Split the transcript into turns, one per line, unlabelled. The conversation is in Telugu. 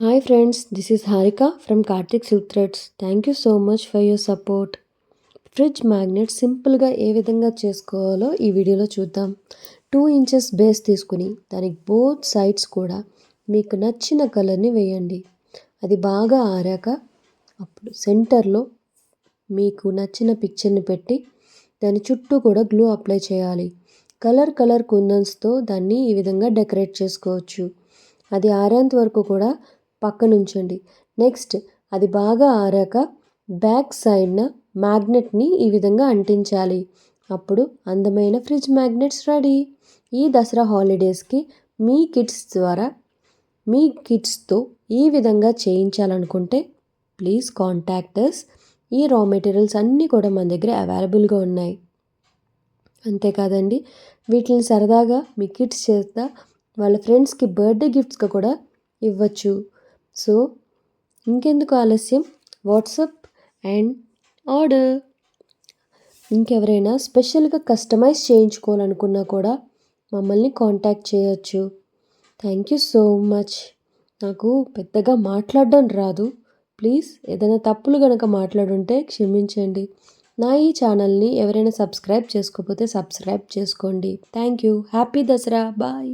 Hi friends, this is Harika from Karthik Silk Threads. Thank you so much for your support. Fridge magnet సింపుల్గా ఏ విధంగా చేసుకోవాలో ఈ వీడియోలో చూద్దాం. 2 ఇంచెస్ బేస్ తీసుకుని దానికి బోత్ సైడ్స్ కూడా మీకు నచ్చిన కలర్ని వేయండి. అది బాగా ఆరాక అప్పుడు సెంటర్లో మీకు నచ్చిన పిక్చర్ని పెట్టి దాని చుట్టూ కూడా గ్లూ అప్లై చేయాలి. కలర్ కుందన్స్తో దాన్ని ఈ విధంగా డెకరేట్ చేసుకోవచ్చు. అది ఆరేంత వరకు కూడా పక్కన ఉంచండి. నెక్స్ట్ అది బాగా ఆరాక బ్యాక్ సైడ్న మ్యాగ్నెట్ని ఈ విధంగా అంటించాలి. అప్పుడు అందమైన ఫ్రిడ్జ్ మ్యాగ్నెట్స్ రెడీ. ఈ దసరా హాలిడేస్కి మీ కిడ్స్తో ఈ విధంగా చేయించాలనుకుంటే ప్లీజ్ కాంటాక్ట్ us. ఈ రా మెటీరియల్స్ అన్నీ కూడా మన దగ్గర అవైలబుల్గా ఉన్నాయి. అంతేకాదండి, వీటిని సరదాగా మీ కిడ్స్ చేత వాళ్ళ ఫ్రెండ్స్కి బర్త్డే గిఫ్ట్స్గా కూడా ఇవ్వచ్చు. సో ఇంకెందుకు ఆలస్యం, వాట్సాప్ అండ్ ఆర్డర్. ఇంకెవరైనా స్పెషల్గా కస్టమైజ్ చేయించుకోవాలనుకున్నా కూడా మమ్మల్ని కాంటాక్ట్ చేయొచ్చు. Thank you so much. నాకు పెద్దగా మాట్లాడడం రాదు, ప్లీజ్ ఏదైనా తప్పులు కనుక మాట్లాడుంటే క్షమించండి. నా ఈ ఛానల్ని ఎవరైనా సబ్స్క్రైబ్ చేసుకోకపోతే సబ్స్క్రైబ్ చేసుకోండి. Thank you. Happy Dasara. Bye.